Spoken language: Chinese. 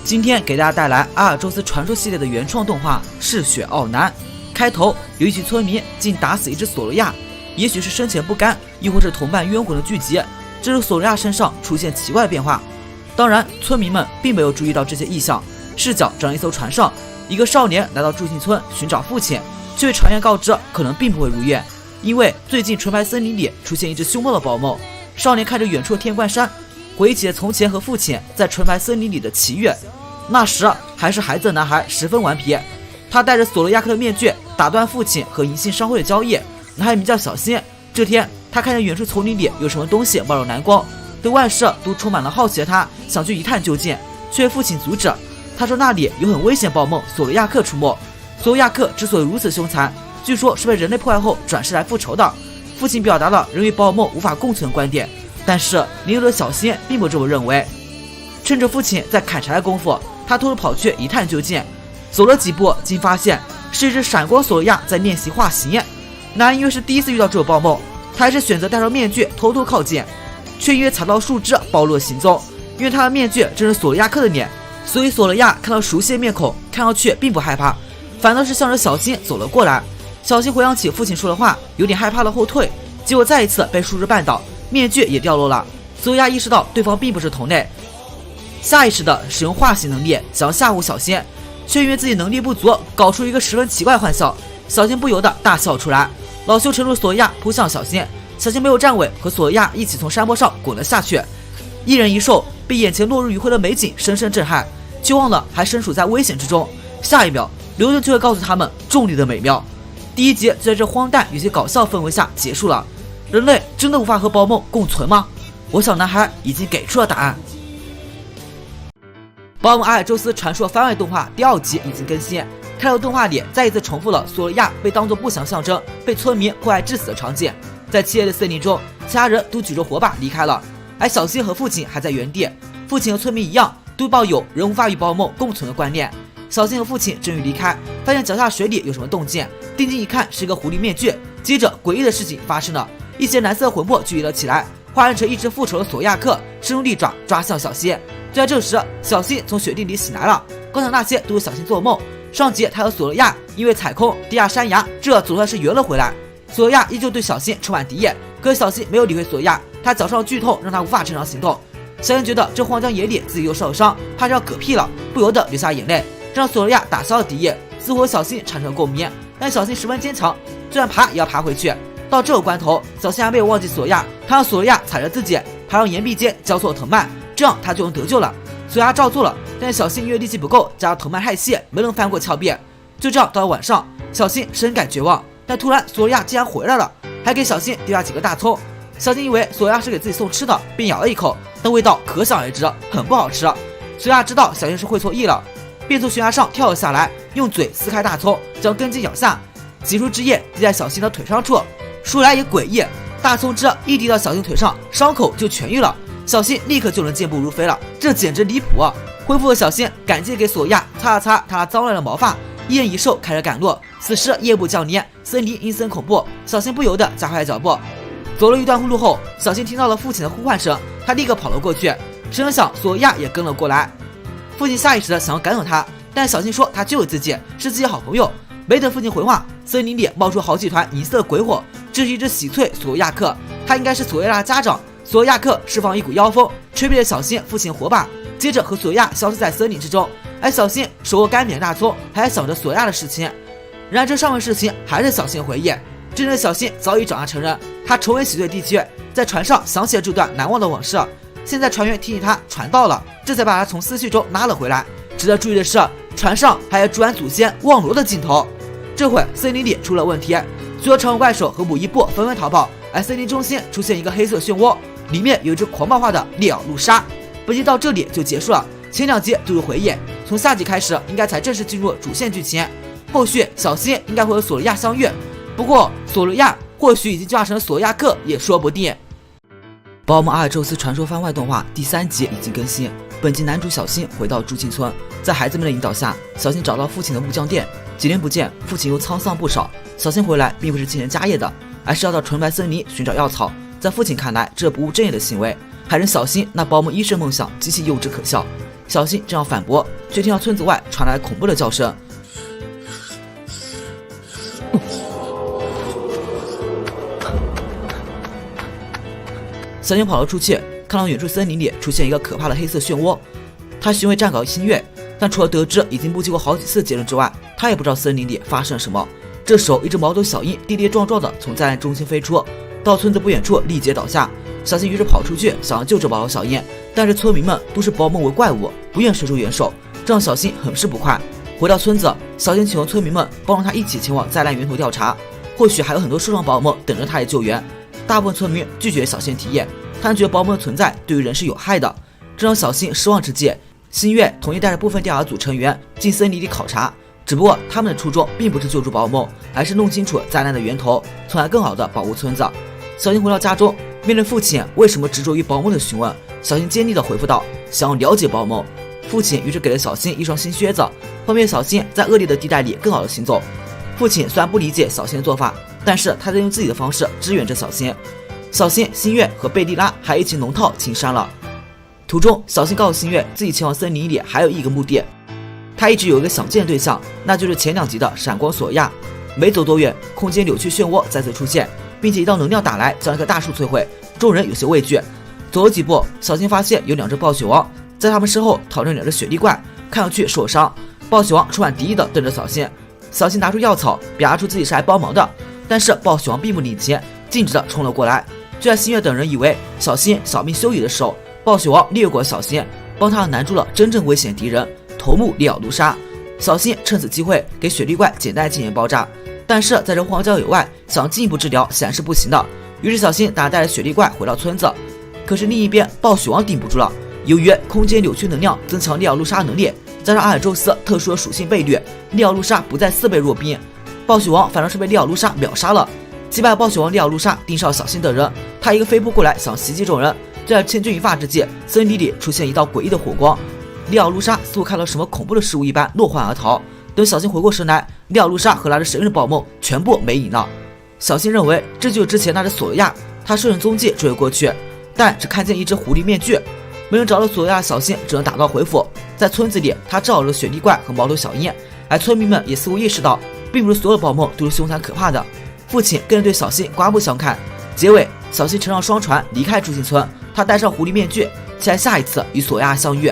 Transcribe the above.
今天给大家带来阿尔宙斯传说系列的原创动画《嗜血傲男》。开头有一群村民竟打死一只索罗亚，也许是生前不甘，亦或是同伴冤魂的聚集，这时索罗亚身上出现奇怪的变化。当然，村民们并没有注意到这些异象。视角转到一艘船上，一个少年来到祝庆村寻找父亲，却被船员告知可能并不会如愿，因为最近纯白森林里出现一只凶猛的宝梦。少年看着远处的天冠山，回忆起了从前和父亲在纯白森林里的奇遇。那时还是孩子的男孩十分顽皮，他戴着索罗亚克的面具，打断父亲和银杏商会的交易。男孩名叫小新。这天，他看见远处丛林里有什么东西冒着蓝光，对万事都充满了好奇的他想去一探究竟，却被父亲阻止。他说那里有很危险暴梦索罗亚克出没。索罗亚克之所以如此凶残，据说是被人类破坏后转世来复仇的。父亲表达了人与暴梦无法共存的观点，但是年幼的小新并不这么认为。趁着父亲在砍柴的功夫，他偷偷跑去一探究竟。走了几步，竟发现是一只闪光索罗亚在练习化形。男人因为是第一次遇到这种暴梦，他还是选择戴上面具偷偷靠近，却因为踩到树枝暴露了行踪。因为他的面具正是索罗亚克的脸，所以索罗亚看到熟悉的面孔，看上去并不害怕，反倒是向着小新走了过来。小新回想起父亲说的话，有点害怕的后退，结果再一次被树枝绊倒，面具也掉落了。索罗亚意识到对方并不是同类，下意识的使用化形能力想要吓唬小新，却因为自己能力不足，搞出一个十分奇怪的幻笑。小新不由得大笑出来。老羞成怒索罗亚扑向小新，小新没有站稳，和索罗亚一起从山坡上滚了下去。一人一兽被眼前落日余晖的美景深深震撼，却忘了还身处在危险之中。下一秒，刘顿就会告诉他们重力的美妙。第一集就在这荒诞有些搞笑氛围下结束了。人类真的无法和宝梦共存吗？我小男孩已经给出了答案。宝梦阿尔宙斯传说番外动画第2集已经更新，开头动画里再一次重复了索罗亚被当作不祥象征被村民迫害致死的场景。在漆黑的森林中，其他人都举着火把离开了，而小新和父亲还在原地。父亲和村民一样，都抱有人无法与宝梦共存的观念。小新和父亲正欲离开，发现脚下水里有什么动静，定睛一看是一个狐狸面具。接着诡异的事情发生了，一些蓝色魂魄聚集了起来，化身成一只复仇的索亚克，伸出利爪抓向小新。就在这时，小新从雪地里醒来了。刚才那些都是小新做梦。上集他和索罗亚因为踩空地下山崖，这总算是圆了回来。索罗亚依旧对小新充满敌意，可是小新没有理会索罗亚，他脚上的剧痛让他无法正常行动。小新觉得这荒郊野里自己又受伤，怕是要嗝屁了，不由得流下眼泪，让索罗亚打消了敌意，似乎和小新产生了共鸣。但小新十分坚强，就算爬也要爬回去。到这个关头，小新还没有忘记索罗亚，他让索罗亚踩着自己爬上岩壁间交错藤蔓，这样他就能得救了。索罗亚照做了，但是小新因为力气不够，加上藤蔓太细，没能翻过峭壁。就这样到了晚上，小新深感绝望，但突然索罗亚竟然回来了，还给小新丢下几个大葱。小新以为索罗亚是给自己送吃的，并咬了一口，但味道可想而知，很不好吃。索罗亚知道小新是会错意了，便从悬崖上跳了下来，用嘴撕开大葱，将根茎咬下，挤出汁液滴在小新的腿上处。说来也诡异，大葱汁一滴到小新腿上，伤口就痊愈了，小新立刻就能健步如飞了，这简直离谱啊！恢复的小新感激给索罗亚擦了擦他那脏乱的毛发，一人一兽开始赶路。此时夜幕降临，森林阴森恐怖，小新不由得加快了脚步。走了一段路后，小新听到了父亲的呼唤声，他立刻跑了过去，谁成想索罗亚也跟了过来。父亲下意识的想要赶走他，但小新说他救了自己，是自己好朋友。没等父亲回话，森林里冒出好几团银色的鬼火，这是一只喜翠索罗亚克，他应该是索罗亚的家长。索罗亚克释放一股妖风，吹灭了小新父亲火把，接着和索罗亚消失在森林之中。而小新手握干瘪的大葱，还在想着索罗亚的事情。然而这上面事情还是小新回忆，真正的小新早已长大成人，他重回喜翠地区，在船上想起了这段难忘的往事。现在船员提醒他船到了，这才把他从思绪中拉了回来。值得注意的是，船上还有朱安祖先望罗的镜头。这会森林里出了问题，所有长尾怪兽和母伊布纷纷逃跑，而森林中心出现一个黑色漩涡，里面有一只狂暴化的猎咬路鲨。本集到这里就结束了，前2集都是回忆，从下集开始应该才正式进入主线剧情。后续小新应该会和索罗亚相遇，不过索罗亚或许已经进化成索罗亚克也说不定。宝梦阿尔宙斯传说番外动画第3集已经更新，本集男主小新回到朱庆村，在孩子们的引导下，小新找到父亲的木匠店。几年不见，父亲又沧桑不少。小新回来并不是继承家业的，而是要到纯白森林寻找药草。在父亲看来，这不务正业的行为，还让小新那宝梦医生梦想极其幼稚可笑。小新正要反驳，却听到村子外传来恐怖的叫声。小新跑了出去，看到远处森林里出现一个可怕的黑色漩涡。他询问站岗新月，但除了得知已经目击过好几次结论之外，他也不知道森林里发生了什么。这时候，一只毛头小鹰跌跌撞撞地从灾难中心飞出，到村子不远处立即倒下。小新于是跑出去，想要救这毛头小鹰，但是村民们都是把我们为怪物，不愿伸出援手，这让小新很是不快。回到村子，小新请求村民们帮助他一起前往灾难源头调查，或许还有很多受伤保姆等着他来救援。大部分村民拒绝小新提议，他们觉得保姆的存在对于人是有害的。这让小新失望之际，新月同意带着部分调查组成员进森林里考察，只不过他们的初衷并不是救助保姆，而是弄清楚灾难的源头，从而更好地保护村子。小新回到家中，面对父亲为什么执着于保姆的询问，小新坚定地回复道：“想要了解保姆。”父亲于是给了小新一双新靴子，方便小新在恶劣的地带里更好地行走。父亲虽然不理解小新的做法，但是他在用自己的方式支援着小新。小新、新月和贝利拉还一起农套进山了。途中，小新告诉新月，自己前往森林里还有一个目的。他一直有一个想见的对象，那就是前2集的闪光索亚。没走多远，空间扭曲漩涡再次出现，并且一道能量打来，将一棵大树摧毁。众人有些畏惧。走了几步，小新发现有2只暴雪王在他们身后讨论2只雪地怪，看上去受伤。暴雪王充满敌意地瞪着小新。小新拿出药草，表达出自己是来帮忙的，但是暴雪王并不领情，径直地冲了过来。就在新月等人以为小新小命休矣的时候，暴雪王掠过小新，帮他拦住了真正危险敌人头目利奥卢莎。小新趁此机会给雪地怪简单进行爆炸，但是在这荒郊野外想进一步治疗显然是不行的。于是小新带着雪地怪回到村子，可是另一边暴雪王顶不住了。由于空间扭曲能量增强利奥卢莎能力，加上阿尔宙斯特殊的属性倍率，利奥卢莎不再4倍弱兵，暴雪王反正是被利奥卢莎秒杀了。击败暴雪王利奥卢莎，盯上小新等人，他一个飞扑过来想袭击众人。就在千钧一发之际，森林里出现一道诡异的火光，利奥卢莎似乎看到什么恐怖的事物一般落荒而逃。等小新回过神来，利奥卢莎和那只神人的宝梦全部没影了。小新认为这就是之前那只索罗亚，他顺着踪迹追了过去，但只看见一只狐狸面具。没人找到索罗亚的小新只能打道回府。在村子里，他照了雪地怪和毛头小鹰，而村民们也似乎意识到，并不是所有的宝梦都是凶残可怕的。父亲更是对小新刮目相看。结尾，小新乘上双船离开朱信村，他戴上狐狸面具，期待下一次与索亚相遇。